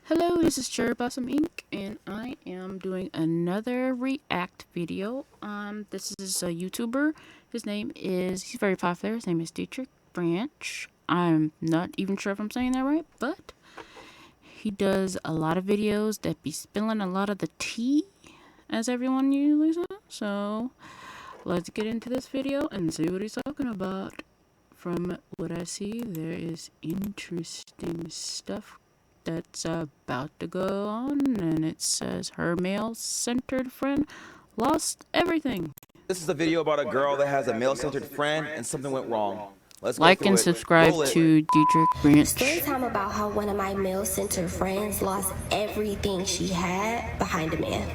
Hello, this is Cherry Blossom Inc. and I am doing another react video. This is a YouTuber. He's very popular. His name is Dietrich Branch. I'm not even sure if I'm saying that right, but he does a lot of videos that be spilling a lot of the tea, as everyone usually says. So let's get into this video and see what he's talking about. From what I see, there is interesting stuff that's about to go on, and it says her male-centered friend lost everything. This is a video about a girl that has a male-centered friend and something went wrong. Let's go Like and through it. subscribe to Dietrich Branch. Story time about how one of my male-centered friends lost everything she had behind a man.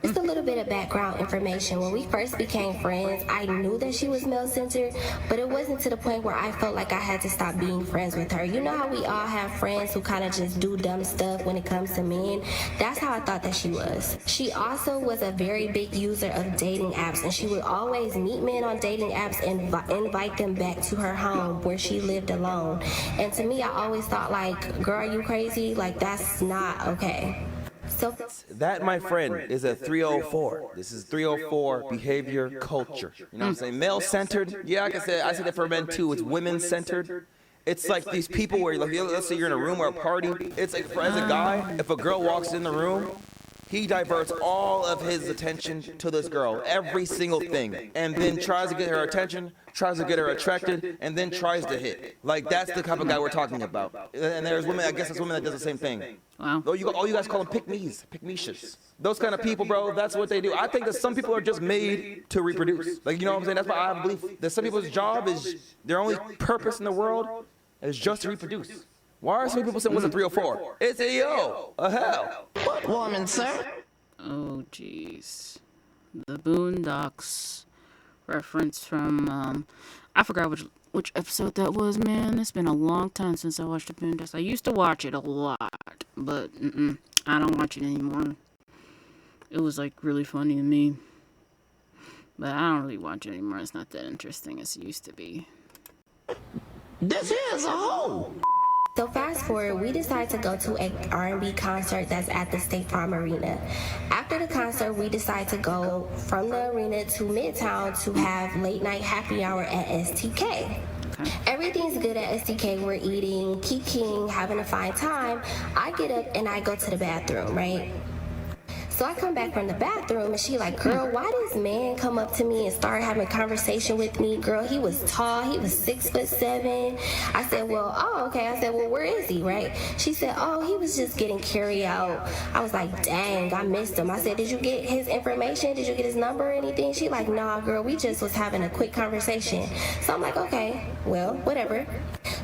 Just a little bit of background information. When we first became friends, I knew that she was male-centered, but it wasn't to the point where I felt like I had to stop being friends with her. You know how we all have friends who kind of just do dumb stuff when it comes to men? That's how I thought that she was. She also was a very big user of dating apps, and she would always meet men on dating apps and invite them back to her home where she lived alone. And to me, I always thought, like, girl, are you crazy? Like, that's not okay. So That, my friend, is a 304. This is 304 behavior culture. You know what I'm saying? Male-centered. Yeah, like I say that for men too. It's women-centered. It's like these people where, like, let's say you're in a room or a party. It's like, as a guy, if a girl walks in the room, he diverts all of his attention to this girl, every single thing, and then tries to get her attention, tries to get her attracted, and then tries to hit. Like, that's the type of guy we're talking about. And there's women, I guess there's women that does the same thing. Wow. All you guys call them pick-me's, pick-me'shers. Those kind of people, bro, that's what they do. I think that some people are just made to reproduce. Like, you know what I'm saying? That's why I believe that some people's job is, their only purpose in the world is just to reproduce. Why are some people saying, what's a 304? It's a yo, a hell. What woman, sir? Oh, jeez. The Boondocks reference from, I forgot which episode that was, man. It's been a long time since I watched the Boondocks. I used to watch it a lot, but I don't watch it anymore. It was, like, really funny to me. But I don't really watch it anymore. It's not that interesting as it used to be. This is a hoe. So fast forward, we decide to go to an R&B concert that's at the State Farm Arena. After the concert, we decide to go from the arena to Midtown to have late night happy hour at STK. Okay. Everything's good at STK. We're eating, kicking, having a fine time. I get up and I go to the bathroom, right? So I come back from the bathroom and she like, girl, why this man come up to me and start having a conversation with me? Girl, he was tall, he was 6'7". I said, well, oh, okay. I said, well, where is he, right? She said, oh, he was just getting carried out. I was like, dang, I missed him. I said, did you get his information? Did you get his number or anything? She like, nah, girl, we just was having a quick conversation. So I'm like, okay, well, whatever.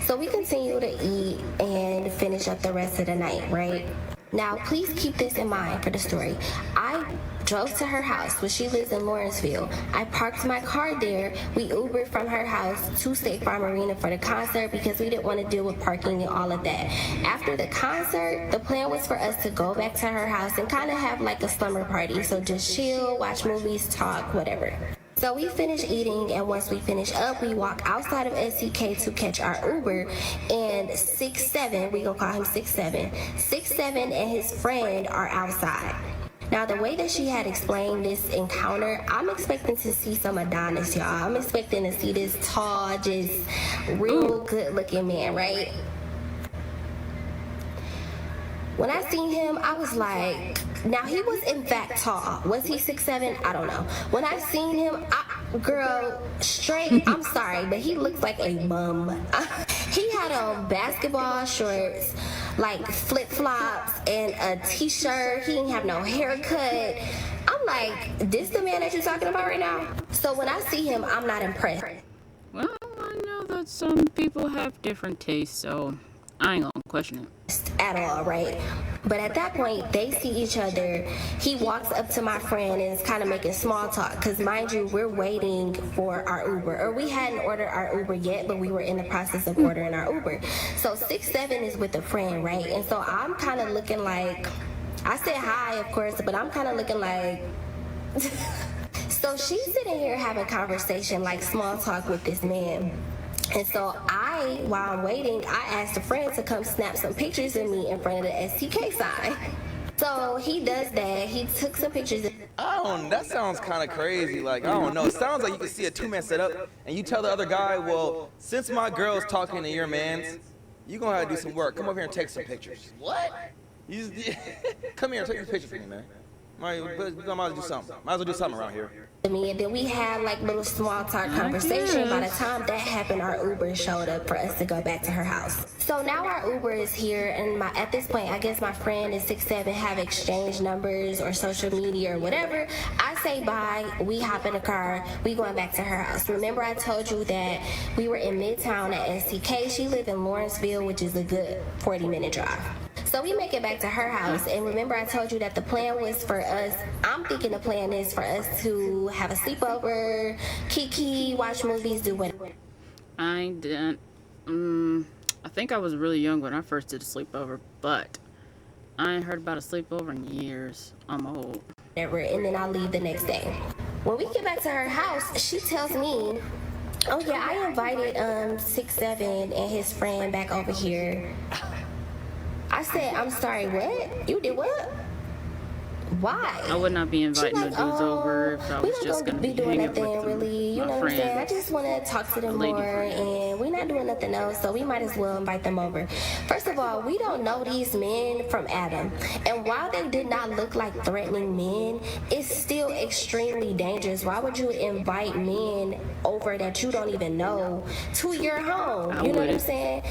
So we continue to eat and finish up the rest of the night, right? Now, please keep this in mind for the story. I drove to her house where she lives in Lawrenceville. I parked my car there. We Ubered from her house to State Farm Arena for the concert because we didn't want to deal with parking and all of that. After the concert, the plan was for us to go back to her house and kind of have like a slumber party. So just chill, watch movies, talk, whatever. So we finish eating, and once we finish up, we walk outside of SCK to catch our Uber, and 6'7", we gonna call him 6'7", 6'7" and his friend are outside. Now, the way that she had explained this encounter, I'm expecting to see some Adonis, y'all. I'm expecting to see this tall, just real good-looking man, right? When I seen him, I was like, now he was in fact tall. Was he 6'7"? I don't know. When I seen him, girl, straight, I'm sorry, but he looks like a bum. He had on basketball shorts, like flip-flops, and a t-shirt. He didn't have no haircut. I'm like, this the man that you're talking about right now? So when I see him, I'm not impressed. Well, I know that some people have different tastes, so I ain't gonna question it At all, right? But at that point, they see each other. He walks up to my friend and is kind of making small talk. Because mind you, we're waiting for our Uber. Or we hadn't ordered our Uber yet, but we were in the process of ordering our Uber. So 6'7" is with a friend, right? And so I'm kind of looking like, I said hi, of course, but I'm kind of looking like... So she's sitting here having conversation, like small talk with this man. And so while I'm waiting, I asked a friend to come snap some pictures of me in front of the STK sign. So he does that. He took some pictures. That sounds kind of crazy. Like, I don't know. It sounds like you can see a two-man setup, and you tell the other guy, well, since my girl's talking to your man's, you gonna have to do some work. Come over here and take some pictures. What? Come here and take these pictures for me, man. Might as well do something. Might as well do something around here. Me, and then we had like little small talk conversation. By the time that happened, our Uber showed up for us to go back to her house. So now our Uber is here, and at this point, I guess my friend is 6'7", have exchanged numbers or social media or whatever. I say bye, we hop in the car, we going back to her house. Remember I told you that we were in Midtown at STK. She lived in Lawrenceville, which is a good 40-minute drive. So we make it back to her house, and remember I told you that the plan was for us, I'm thinking the plan is for us to have a sleepover, kiki, watch movies, do whatever. I didn't, I think I was really young when I first did a sleepover, but I ain't heard about a sleepover in years. I'm old. Whatever, and then I'll leave the next day. When we get back to her house, she tells me, oh yeah, I invited 6'7" and his friend back over here. I said, I'm sorry, what? You did what? Why? I would not be inviting the dudes over if I was just going to be doing hanging nothing with them, really. You know what I'm saying? I just want to talk to them more, and we're not doing nothing else, so we might as well invite them over. First of all, we don't know these men from Adam, and while they did not look like threatening men, it's still extremely dangerous. Why would you invite men over that you don't even know to your home? You know what I'm saying?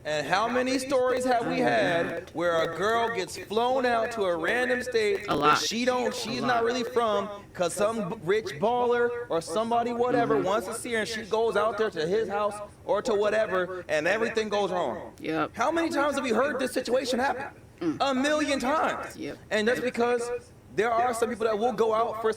And how many stories have we had where a girl gets flown out to a random state that she's not really from, because some rich baller or somebody whatever wants to see her, and she goes out there to his house or to whatever, and everything goes wrong. Yep. How many times have we heard this situation happen? A million times. Yep. And that's because there are some people that will go out for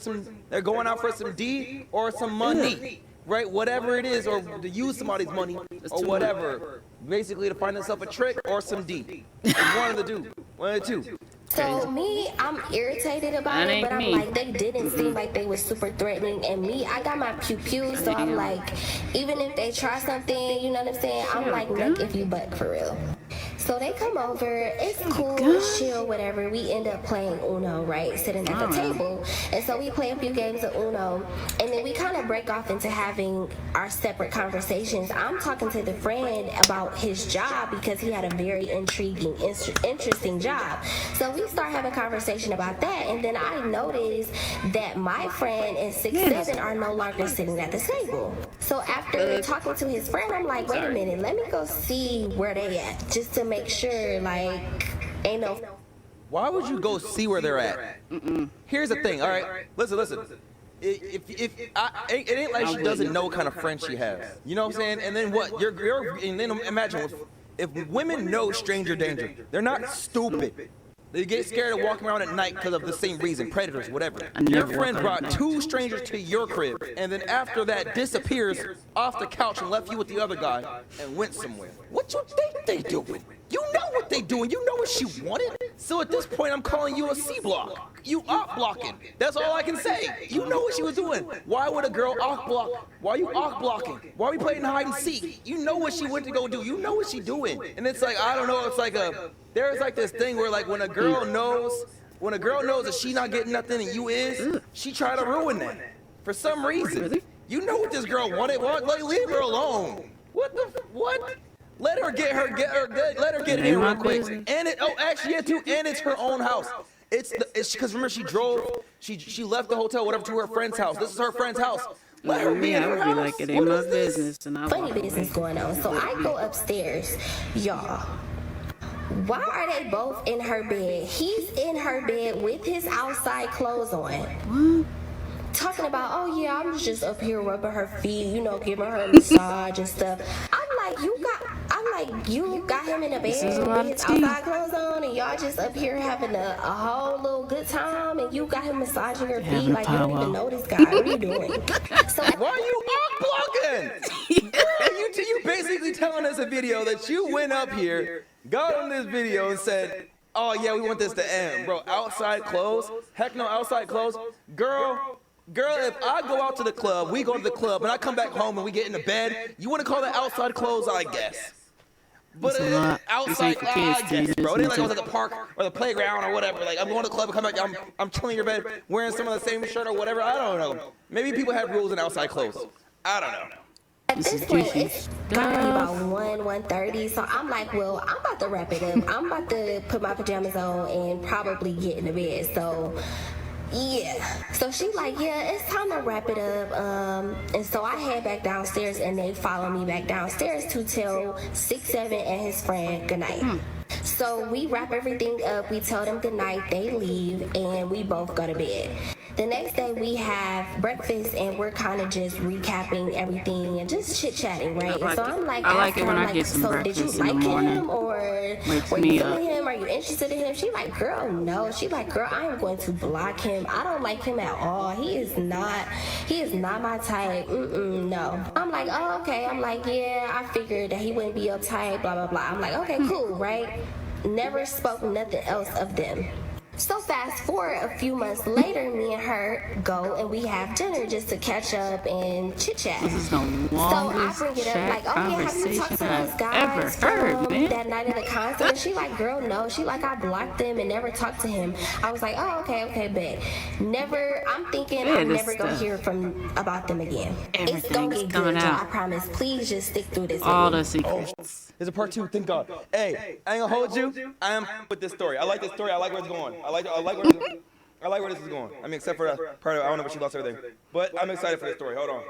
they're going out for some D or some money. Right, whatever it is, or to use somebody's money, or whatever. Basically, to find themselves a trick or some D. It's one of the two. One of the two. So me, I'm irritated about it, but I'm like, they didn't seem like they were super threatening. And me, I got my pew-pew, so I'm like, even if they try something, you know what I'm saying? I'm like, look, if you buck for real. So they come over, it's cool, it's chill, whatever. We end up playing Uno, right? Sitting at the table. And so we play a few games of Uno, and then we kind of break off into having our separate conversations. I'm talking to the friend about his job because he had a very intriguing, interesting job. So we start having a conversation about that, and then I notice that my friend and 6'7" are no longer sitting at the table. So after talking to his friend, I'm like, wait a minute, let me go see where they at, just to make sure, like, ain't no... Why would you go see where they're at? Here's the thing, all right? Listen. It ain't like she doesn't know what kind of friend she has. You know what I'm saying? And then what? And then imagine if women know stranger danger, they're not stupid. They get scared of walking around at night because of the same reason, predators, whatever. Your friend brought two strangers to your crib, and then after that disappears off the couch and left you with the other guy and went somewhere. What you think they doing? You know what they doing. You know what she wanted. So at this point, I'm calling you a C-block. You op-blocking. That's all I can say. You know what she was doing. Why would a girl op-block? Why are you op-blocking? Why are we playing hide and seek? You know what she went to go do. You know what she doing. And it's like, I don't know, it's like there's like this thing where like when a girl knows that she not getting nothing and you is, she try to ruin that. For some reason. You know what this girl wanted. Like, leave her alone. What? Let her get it in real quick. And it's her own house. It's because remember she left the hotel, whatever, to her friend's house. This is her friend's house. Let her be in her house. Like, it ain't my business, and I funny business going on. So I go upstairs, y'all. Why are they both in her bed? He's in her bed with his outside clothes on. Talking about, oh yeah, I'm just up here rubbing her feet, you know, giving her a massage and stuff. I'm like, you got him in the bed with his outside clothes on, and y'all just up here having a whole little good time, and you got him massaging your feet like you don't even know this guy. What are you doing? So why are you blocking? You basically telling us a video that you went up here, got on this video and said, oh yeah, we want this to end, bro. Outside clothes? Heck no, outside clothes. Girl, Girl, if I go out to the club, we go to the club, and I come back home and we get into bed, you want to call that outside clothes, I guess. But It's a lot. This outside, ain't for kids, I guess, dude. bro. It ain't like I was Listen at the park or the playground or whatever. Like, I'm going to the club and come back, I'm chilling in your bed, wearing some of the same shirt or whatever. I don't know. Maybe people have rules in outside clothes. I don't know. At This this is point, juicy it's gotta be about 1:30. So I'm like, well, I'm about to wrap it up. I'm about to put my pajamas on and probably get into bed. So, yeah. So she like, yeah, it's time to wrap it up. And so I head back downstairs and they follow me back downstairs to tell 6-7 and his friend goodnight. So we wrap everything up, we tell them goodnight, they leave, and we both go to bed. The next day we have breakfast and we're kind of just recapping everything and just chit-chatting, right? I like So it. I'm like, I like asking it when her, I get some so did you breakfast in the like morning. him or Wakes were me you up. feeling him? Are you interested in him? She like, girl, no. She like, girl, I am going to block him. I don't like him at all. He is not my type. No. I'm like, oh, okay. I'm like, yeah, I figured that he wouldn't be uptight, blah, blah, blah. I'm like, okay, cool, right? Never spoke nothing else of them. So fast forward a few months later, me and her go and we have dinner just to catch up and chit chat. This is the So I longest bring it up chat like, oh yeah, have you talked to conversation those I've guys ever heard, man. that night at the concert? And she like, girl, no. She like, I blocked them and never talked to him. I was like, oh, okay, bet. Never. I'm thinking Yeah, I'm this never gonna stuff. hear about them again. It's Everything's gonna get coming good, y'all. out. I promise. Please just stick through this. All with the me. secrets. There's a part 2, thank God. Hey, I ain't gonna hold you. I am with this story. I like this story. I like where it's going. I like where this is going. I mean, except for the part of I don't know what she lost everything. But I'm excited for this story. Hold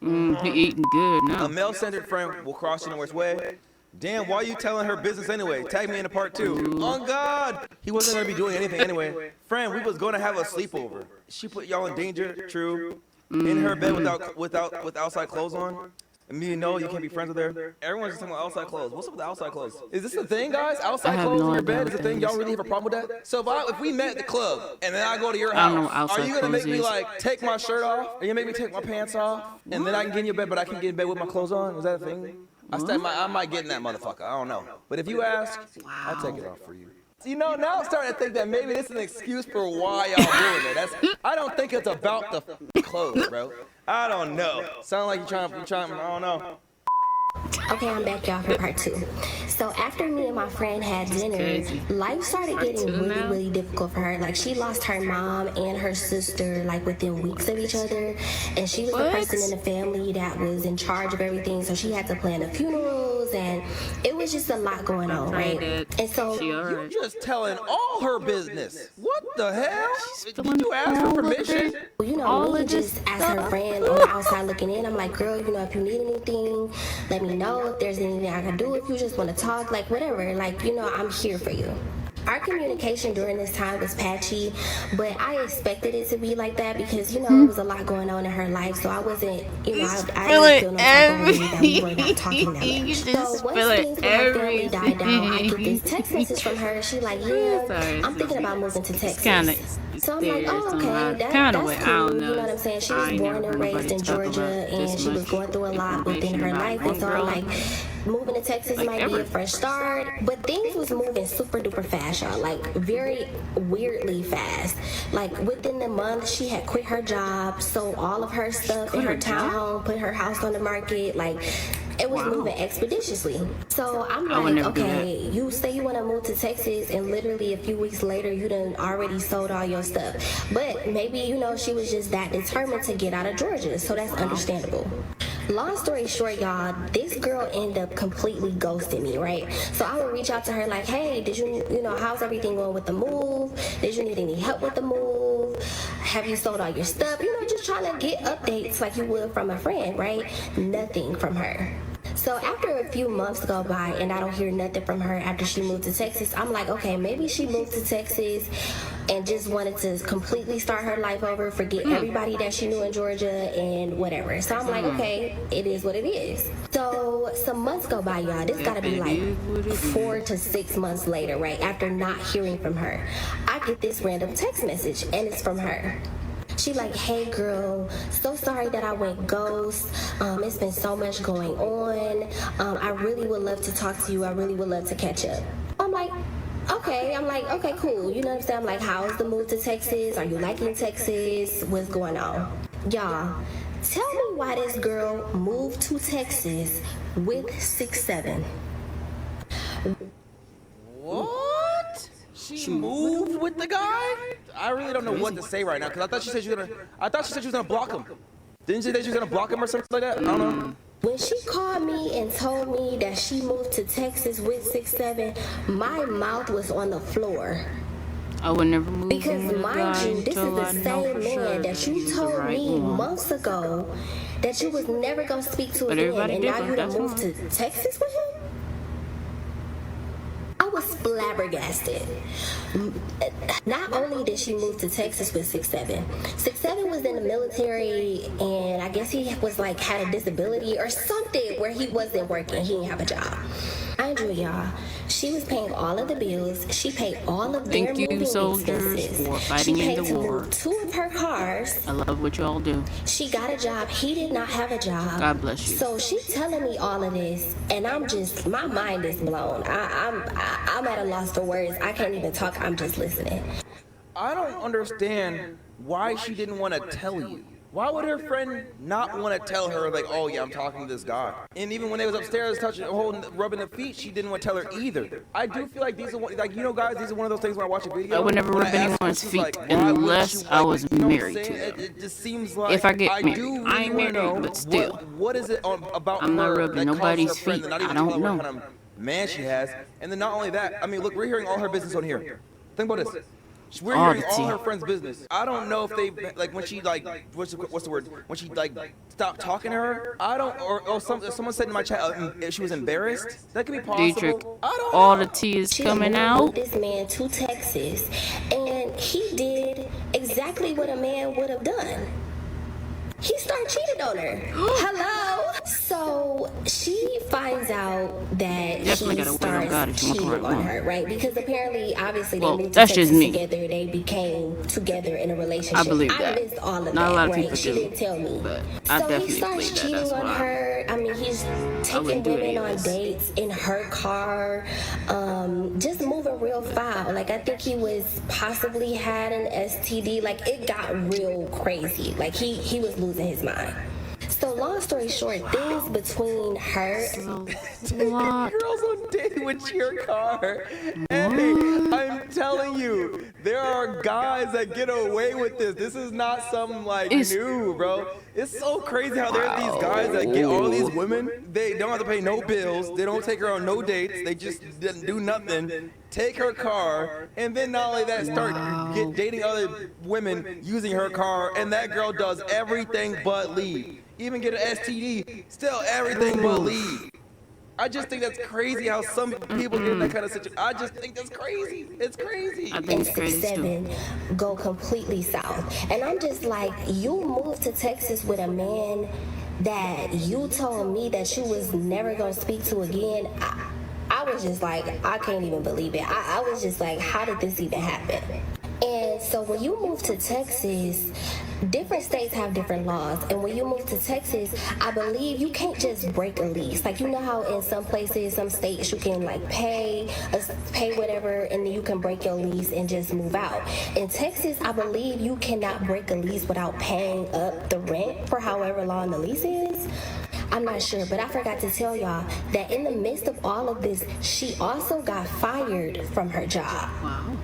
on. He eating good A now. male-centered friend will cross the North's way. Damn, why are you telling her business anyway? Tag me in the part 2. On God! He wasn't gonna be doing anything anyway. Friend, we was gonna have a sleepover. She put y'all in danger, true. In her bed with outside clothes on. And me, no, you can't be friends with her. Everyone's just talking about outside clothes. What's up with the outside clothes? Is this a thing, guys? I Outside have clothes no in your idea bed is a what thing? that Y'all is. really have a problem with that? So if we met at the club and then I go to your I don't know what house, are outside you gonna make clothes me is. like take my shirt off? Are you gonna make me take my pants off? And then I can get in your bed, but I can get in bed with my clothes on? Is that a thing? I might get in that motherfucker. I don't know. But if you ask, I'll take it off for you. You know, now I'm starting to think that maybe this is an excuse for why y'all doing it. I don't think it's about the clothes, bro. I don't know. Sound like you trying, I don't know. Okay, I'm back, y'all, for part 2. So after me and my friend had dinner, crazy. life started Part getting 2 really, now? really difficult for her. Like, she lost her mom and her sister, like, within weeks of each other. And she was the What? person in the family that was in charge of everything. So she had to plan the funerals, and it was just a lot going on, right? And so She You alright. just telling all her business. What the hell? spilling Did you ask for all of permission? it. you know, All me of this just as her stuff. friend on the outside looking in, I'm like, girl, you know, if you need anything, let me know. If there's anything I can do, if you just want to talk, like whatever, like, you know, I'm here for you. Our communication during this time was patchy, but I expected it to be like that because, you know, it was a lot going on in her life, so I wasn't, you know, I didn't feel no type of way that we were not talking that You much. just So spill once it things with her family died down, I get everything. this text message from her. She like, yeah, Sorry, I'm thinking about moving to Texas. Kinda So I'm like, oh, okay, Kinda that's way. cool. I don't You know. know what I'm saying? She I was ain't born never and heard raised in nobody talk Georgia, about and this she was much going through a lot within her information life. about And so one I'm girl. like, moving to Texas Like might be ever. a fresh start. But things was moving super duper fast, y'all. Like, very weirdly fast. Like, within the month, she had quit her job, sold all of her stuff in Quit her her job? townhome, put her house on the market. Like, it was Wow. moving expeditiously. So I'm I would like, never do okay, you say you want to move to Texas, and literally a few weeks later, you done already sold all your stuff. But maybe, you know, she was just that determined to get out of Georgia, so that's understandable. Long story short, y'all, this girl ended up completely ghosting me, right? So I would reach out to her like, hey, did you know, how's everything going with the move? Did you need any help with the move? Have you sold all your stuff? You know, just trying to get updates like you would from a friend, right? Nothing from her. So after a few months go by and I don't hear nothing from her after she moved to Texas, I'm like, okay, maybe she moved to Texas and just wanted to completely start her life over, forget everybody that she knew in Georgia and whatever. So I'm like, okay, it is what it is. So some months go by, y'all. This gotta be like 4 to 6 months later, right? After not hearing from her, I get this random text message and it's from her. She like, hey girl, so sorry that I went ghost. It's been so much going on. I really would love to talk to you. I really would love to catch up. I'm like, okay, I'm like, okay, cool. You know what I'm saying? I'm like, how's the move to Texas? Are you liking Texas? What's going on? Y'all, tell me why this girl moved to Texas with 6'7". What? She moved with the guy? I really don't know what to say right now because I thought she said she was gonna block him. Didn't she say she was gonna block him or something like that? I don't know. When she called me and told me that she moved to Texas with 6'7", my mouth was on the floor. I would never move Because in with a mind guy you, this is until the I know same for man sure that you he's the told right me one. months ago that you was never gonna speak to But again, everybody and now different, you done that's moved fine. to Texas with him? I was flabbergasted. Not only did she move to Texas with 6'7", 6'7" was in the military, and I guess he was like had a disability or something where he wasn't working. He didn't have a job. Mind you, y'all, she was paying all of the bills. She paid all of their Thank you, moving soldiers, expenses. for She fighting in paid the to war. move 2 of her cars. I love what y'all do. She got a job. He did not have a job. God bless you. So she telling me all of this, and I'm just, my mind is blown. I'm at a loss for words. I can't even talk. I'm just listening. I don't understand why she didn't want to tell you. Why would her friend not want to tell her, like, oh yeah, I'm talking to this guy? And even when they was upstairs touching, holding, rubbing their feet, she didn't want to tell her either. I do feel like these are like, you know, guys, these are one of those things when I watch a video. I would never when rub I ask anyone's questions feet like, why would unless you, I like, was you know what I'm married to saying? them. It just seems like If I get married. do I really ain't wanna married, know but still. what is it about I'm not her rubbing that causes nobody's her friend to feet. not I even don't tell her know. what kind of man she has, and then not only that, I mean, look, we're hearing all her business on here. Think about this. We're All hearing the all tea. her friends' business. I don't know if they like when she like what's the word when she like stopped talking to her. I don't or someone said in my chat she was embarrassed. That could be possible. Dietrich, I don't all know. the tea is She coming moved out. this man to Texas, and he did exactly what a man would have done. He started cheating on her. Hello. So she finds out that Definitely he gotta wait on God starts if you want the cheating right on one. her, right? Because apparently, obviously, they Well, moved to that's Texas just me. together. They became together in a relationship. I believe I that. missed all of Not a that, lot of right? people She do, didn't tell me. but I So he definitely starts believe that. cheating That's on why. her. I mean, he's taking wouldn't do women any on of this. dates in her car, just moving real foul. Like, I think he was possibly had an STD. Like, it got real crazy. Like, he was losing his mind. So long story short, things between her What? Girls on date with your car. Hey, I'm telling you, there are guys that get away with this. This is not something like It's- new, bro. It's so crazy how there are these guys that get all these women. They don't have to pay no bills. They don't take her on no dates. They just didn't do nothing. Take her car, and then not only that, start dating other women using her car, and that girl does everything but leave. Even get an STD, still everything but leave. I just think that's crazy how some people get in that kind of situation. I just think that's crazy. It's crazy. I think and it's crazy too. 6'7" go completely south. And I'm just like, you moved to Texas with a man that you told me that you was never gonna speak to again. I was just like, I can't even believe it. I was just like, how did this even happen? And so when you move to Texas, different states have different laws. And when you move to Texas, I believe you can't just break a lease. Like, you know how in some places, some states, you can like pay whatever, and then you can break your lease and just move out. In Texas, I believe you cannot break a lease without paying up the rent for however long the lease is. I'm not sure, but I forgot to tell y'all that in the midst of all of this, she also got fired from her job. Wow.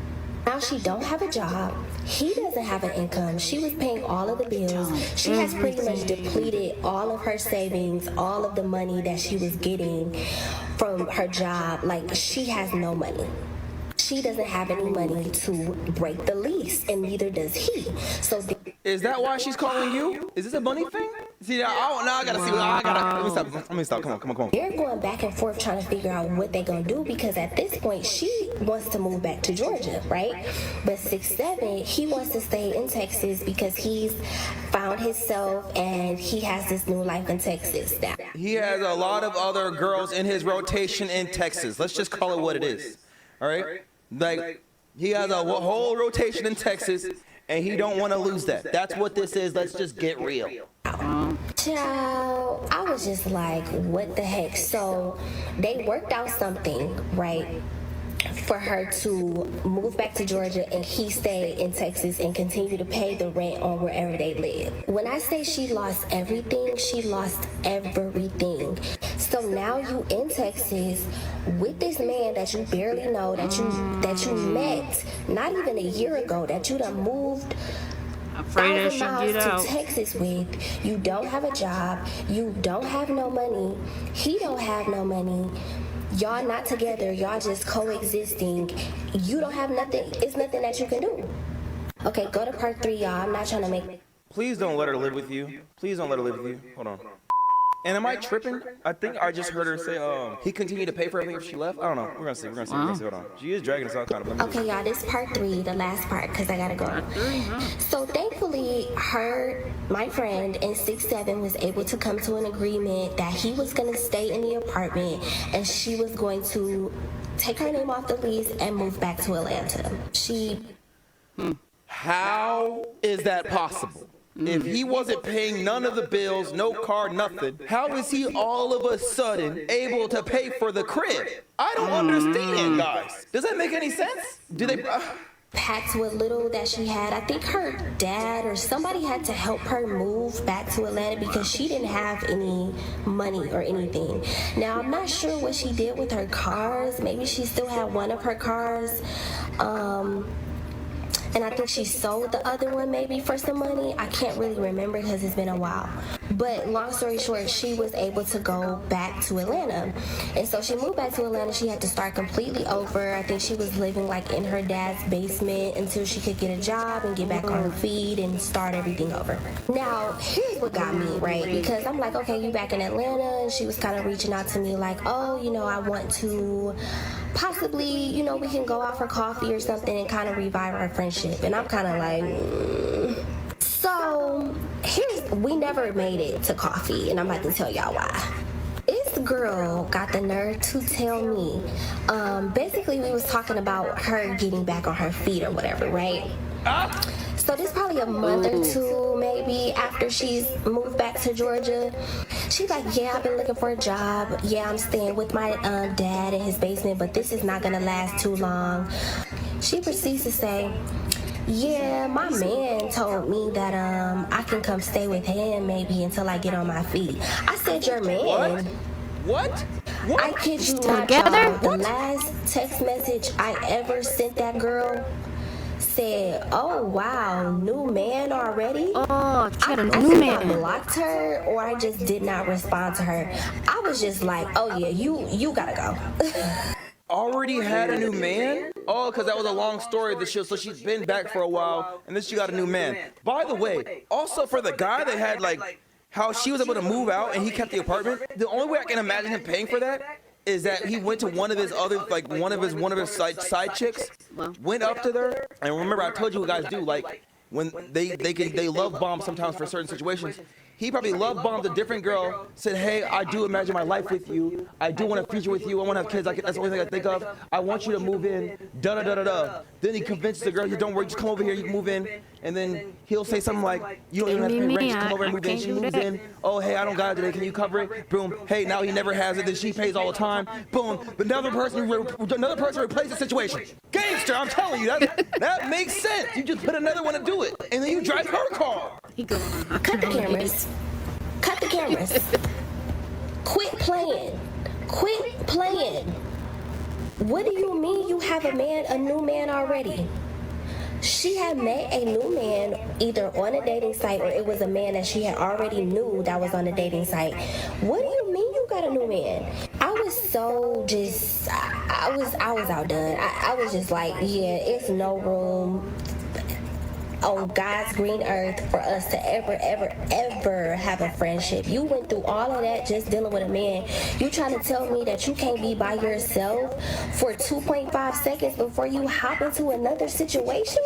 Now she don't have a job. He doesn't have an income. She was paying all of the bills. She has pretty much depleted all of her savings, all of the money that she was getting from her job. Like, she has no money. She doesn't have any money to break the lease, and neither does he. So Is that why she's calling you? Is this a money thing? See, now I gotta see. Let me stop. Come on. they're going back and forth trying to figure out what they're gonna do, because at this point she wants to move back to Georgia, right? But 6'7", he wants to stay in Texas because he's found himself and he has this new life in Texas now. He has a lot of other girls in his rotation in Texas. Let's just call it what it is. All right? Like, he has a whole rotation in Texas, and he don't want to lose that. That's what this is. Let's just get real. Child, I was just like, what the heck? So they worked out something, right? for her to move back to Georgia and he stay in Texas and continue to pay the rent on wherever they live. When I say she lost everything, she lost everything. So now you in Texas with this man that you barely know, that you met not even a year ago, that you done moved Afraid I should miles get to out. Texas with. You don't have a job. You don't have no money. He don't have no money. Y'all not together. Y'all just coexisting. You don't have nothing. It's nothing that you can do. Okay, go to part 3, y'all. I'm not trying to make... Please don't let her live with you. Please don't let her live with you. Hold on. And am I tripping? I think I just heard her say, he continued to pay for everything if she left. I don't know. We're gonna see. Hold on. She is dragging us out kind of. Okay, y'all, this is part 3, the last part, because I gotta go. So thankfully, my friend in 6'7" was able to come to an agreement that he was gonna stay in the apartment and she was going to take her name off the lease and move back to Atlanta. How is that possible? If he wasn't paying none of the bills, no car, nothing, how is he all of a sudden able to pay for the crib? I don't understand, guys. Does that make any sense? Do they... packed what little that she had. I think her dad or somebody had to help her move back to Atlanta because she didn't have any money or anything. Now, I'm not sure what she did with her cars. Maybe she still had one of her cars. And I think she sold the other one maybe for some money. I can't really remember because it's been a while. But long story short, she was able to go back to Atlanta. And so she moved back to Atlanta. She had to start completely over. I think she was living like in her dad's basement until she could get a job and get back on her feet and start everything over. Now, here's what got me, right? Because I'm like, okay, you back in Atlanta. And she was kind of reaching out to me like, oh, you know, I want to possibly, you know, we can go out for coffee or something and kind of revive our friendship. And I'm kind of like, So, we never made it to coffee, and I'm about to tell y'all why. This girl got the nerve to tell me, basically we was talking about her getting back on her feet or whatever, right? So this probably a month or two maybe after she's moved back to Georgia. She's like, yeah, I've been looking for a job. Yeah, I'm staying with my dad in his basement, but this is not gonna last too long. She proceeds to say, yeah, my man told me that I can come stay with him maybe until I get on my feet. I said, your man? What? I kid you not, y'all. The last text message I ever sent that girl said, oh wow, new man already? Oh, she had a I new I man. blocked her or I just did not respond to her. I was just like, oh yeah, you gotta go. Already had a new man? Oh, because that was a long story. So she's been back for a while, and then she got a new man. By the way, also for the guy that had like how she was able to move out and he kept the apartment. The only way I can imagine him paying for that is that he went to one of his other, like one of his side chicks, went up to her, and remember I told you what guys do, like when they love bomb sometimes for certain situations. He probably love bombed a different girl, said, hey, I do imagine my life with you. I do want a future with you. I want to have kids. That's the only thing I think of. I want you to move in. Da-da-da-da-da. Then he convinces the girl, you don't worry, just come over here, you can move in. And then he'll say something like, you don't even have to pay rent, just come over and move in. She moves in. Oh, hey, I don't got it today. Can you cover it? Boom. Hey, now he never has it. Then she pays all the time. Boom. Another person replaces the situation. Gangster, I'm telling you, that makes sense. You just put another one to do it. And then you drive her car. Cut the cameras. Cut the cameras. Quit playing. Quit playing. What do you mean you have a new man already? She had met a new man either on a dating site or it was a man that she had already knew that was on a dating site. What do you mean you got a new man? I was so just, I was outdone. I was just like, yeah, it's no room on God's green earth for us to ever have a friendship. You went through all of that just dealing with a man. You trying to tell me that you can't be by yourself for 2.5 seconds before you hop into another situation?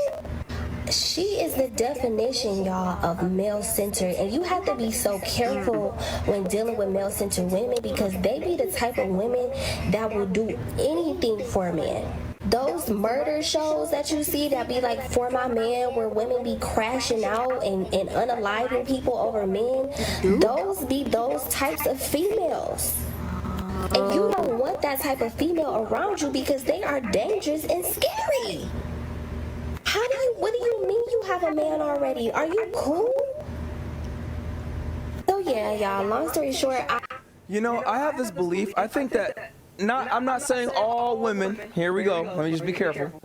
She is the definition, y'all, of male-centered, and you have to be so careful when dealing with male-centered women because they be the type of women that will do anything for a man. Those murder shows that you see that be like For My Man where women be crashing out and unaliving people over men, those be those types of females. And you don't want that type of female around you because they are dangerous and scary. What do you mean you have a man already? Are you cool? So yeah, y'all, long story short, You know, I have this belief. I think that I'm not saying all women. Here we go. Let me just be careful.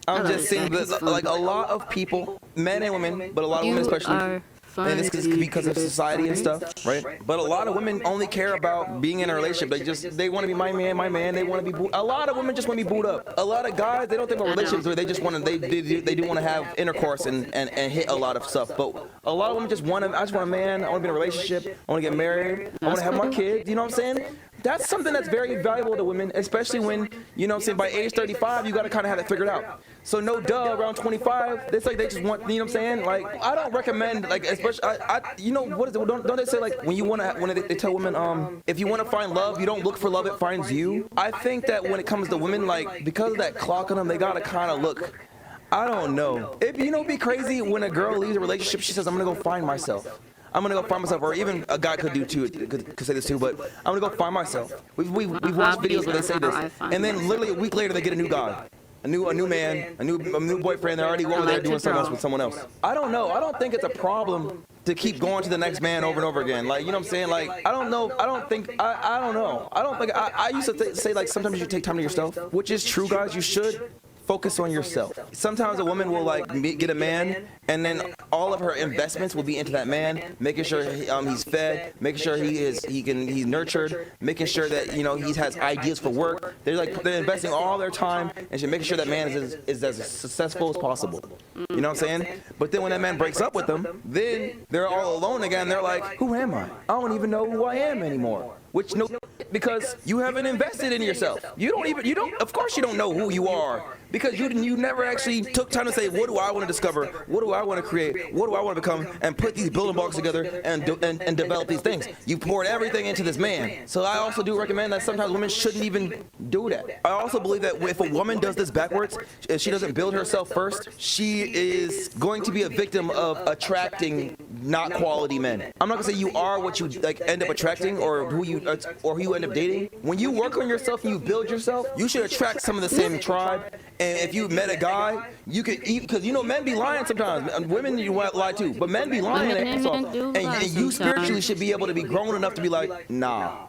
I'm just saying that like a lot of people, men and women, but a lot of women especially. And it's because of society and stuff, right? But a lot of women only care about being in a relationship. They want to be my man. They want to be a lot of women just want to be booed up. A lot of guys, they don't think about relationships. They just want to. They do want to have intercourse and hit a lot of stuff. But a lot of women just want to. I just want a man. I want to be in a relationship. I want to get married. I want to have my kids. You know what I'm saying? That's something that's very valuable to women, especially when, you know what I'm saying, by age 35, you got to kind of have it figured out. So no duh, around 25, it's like they just want, you know what I'm saying? Like, I don't recommend, like, especially, you know, what is it, don't they say, like, when they tell women, if you want to find love, you don't look for love, it finds you? I think that when it comes to women, like, because of that clock on them, they got to kind of look, I don't know. It'd be crazy when a girl leaves a relationship, she says, I'm going to go find myself. I'm gonna go find myself, or even a guy could do too, could say this too, but I'm gonna go find myself. We've watched videos where they say this, and then literally a week later they get a new guy, a new man, a new boyfriend. They're already over there doing something else with someone else. I don't know. I don't think it's a problem to keep going to the next man over and over again. Like, you know what I'm saying? Like, I don't know. I don't think. I don't know. I don't think. I used to say like sometimes you should take time to yourself, which is true, guys. You should. Focus on yourself. Sometimes a woman will like get a man, and then all of her investments will be into that man, making sure he's fed, making sure he's nurtured, making sure that he has ideas for work. They're investing all their time and making sure that man is as successful as possible. You know what I'm saying? But then when that man breaks up with them, then they're all alone again. They're like, who am I? I don't even know who I am anymore. Because you haven't invested in yourself. Of course you don't know who you are, because you never actually took time to say, what do I want to discover? What do I want to create? What do I want to become? And put these building blocks together and develop these things. You poured everything into this man. So I also do recommend that sometimes women shouldn't even do that. I also believe that if a woman does this backwards, if she doesn't build herself first, she is going to be a victim of attracting not quality men. I'm not gonna say you are what you end up attracting or who you end up dating. When you work on yourself and you build yourself, you should attract some of the same tribe. And if you met a guy, you could eat, because men be lying sometimes. And women, you lie too, but men be lying their ass off. And you spiritually should be able to be grown enough to be like, nah.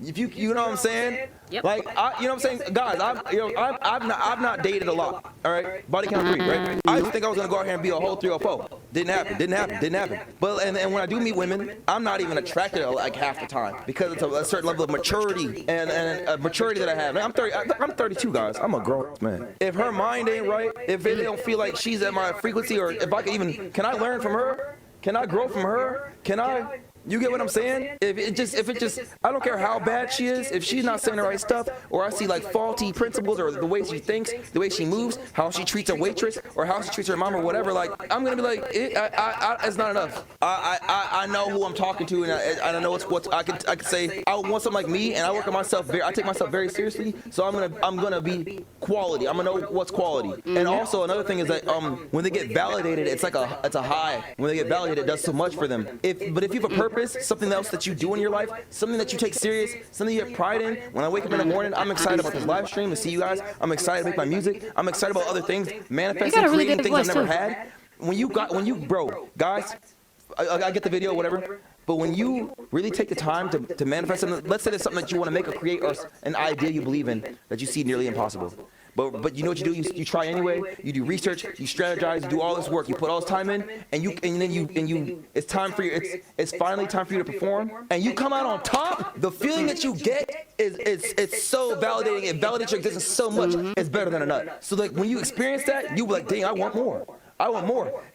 If you know what I'm saying? Yep. Like, you know what I'm saying? Guys, I've not dated a lot, all right? Body count 3, right? I used to think I was going to go out here and be a whole 304. Didn't happen. But, and when I do meet women, I'm not even attracted like half the time, because it's a certain level of maturity and a maturity that I have. I'm 32, guys. I'm a grown man. If her mind ain't right, if it don't feel like she's at my frequency, or if I can I learn from her? Can I grow from her? You get what I'm saying? If it just, I don't care how bad she is, if she's not saying the right stuff, or I see like faulty principles, or the way she thinks, the way she moves, how she treats a waitress, or how she treats her mom, or whatever, like, I'm gonna be like, it's not enough. I know who I'm talking to, and I know what I could say. I want something like me, and I work on myself. I take myself very seriously, so I'm gonna be quality. I'm gonna know what's quality. And also another thing is that when they get validated, it's a high. When they get validated, it does so much for them. But if you have a purpose, something else that you do in your life, something that you take serious, something you have pride in. When I wake up in the morning, I'm excited about this live stream to see you guys. I'm excited to make my music. I'm excited about other things, manifesting, creating things I've never had. Guys, I get the video, whatever. But when you really take the time to manifest something, let's say there's something that you want to make or create, or an idea you believe in that you see nearly impossible. But you know what you do? You try anyway. You do research. You strategize. You do all this work. You put all this time in, and then it's time for you. It's finally time for you to perform, and you come out on top. The feeling that you get it's so validating. It validates your existence so much. It's better than a nut. So like when you experience that, you be like, dang, I want more.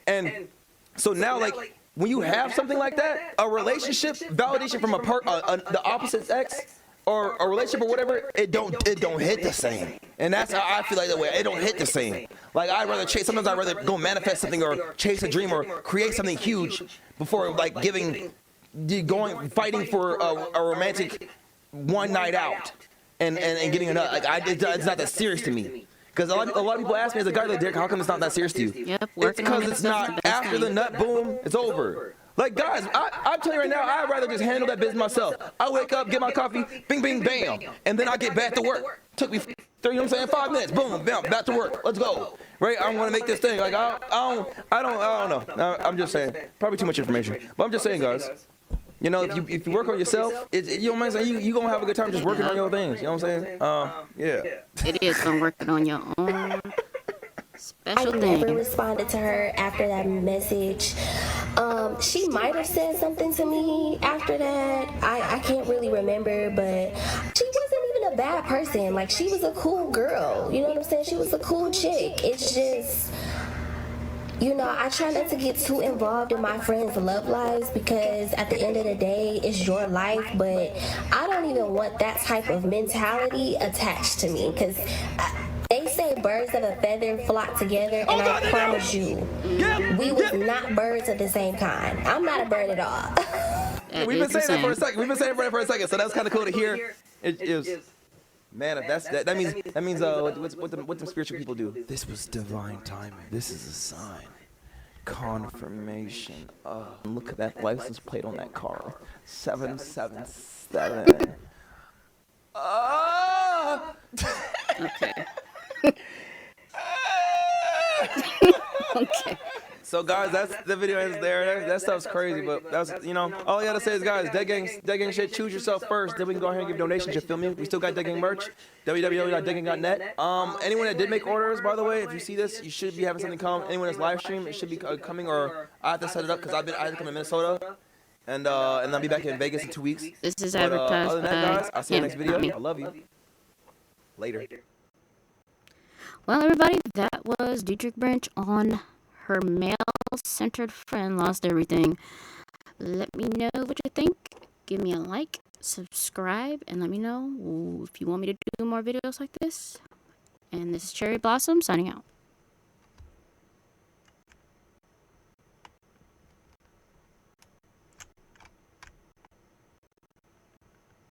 And so now like when you have something like that, a relationship validation from the opposite sex, or a relationship or whatever, it don't hit the same. And that's how I feel like that way. It don't hit the same. Like sometimes I'd rather go manifest something or chase a dream or create something huge before like fighting for a romantic one night out and getting a nut. Like it's not that serious to me. Because a lot of people ask me as a guy like, Derek, how come it's not that serious to you? Yep, it's because it's not, after the nut, boom, it's over. Like, guys, I'm telling you right now, I'd rather just handle that business myself. I wake up, get my coffee, bing, bing, bam, and then I get back to work. Took me, you know what I'm saying, 5 minutes, boom, bam, back to work. Let's go. Right? I want to make this thing. Like, I don't know. I'm just saying, probably too much information. But I'm just saying, guys, you know, if you work on yourself, you know what I'm saying, you going to have a good time just working on your things. You know what I'm saying? Yeah. It is from working on your own I special never thing. responded to her after that message. She might have said something to me after that. I can't really remember, but she wasn't even a bad person. Like, she was a cool girl. You know what I'm saying? She was a cool chick. It's just, you know, I try not to get too involved in my friends' love lives because at the end of the day, it's your life. But I don't even want that type of mentality attached to me because they say birds of a feather flock together, and I promise you, we was not birds of the same kind. I'm not a bird at all. That We've been is the saying that for a same. second. We've been saying it for a second, so that's kind of cool to hear. It is. Man, if that means what the spiritual people do. This was divine timing. This is a sign. Confirmation. Look at that license plate on that car. 777. Okay. Okay. So guys, that's the video is there. That stuff's crazy, but that's, you know, all I gotta say is, guys, Dead Gang shit, choose yourself first. Then we can go ahead and give donations. You feel me? We still got Dead Gang merch, www.deadgang.net. Anyone that did make orders, by the way, if you see this, you should be having something come. Anyone that's live stream, it should be coming, or I have to set it up because I had to come to Minnesota, and I'll be back in Vegas in 2 weeks. This is But, advertised other than that, guys, I'll see you by next video. me. I love you. Later. Well, everybody, that was Dietrich Branch on her male-centered friend lost everything. Let me know what you think. Give me a like, subscribe, and let me know if you want me to do more videos like this. And this is Cherry Blossom signing out.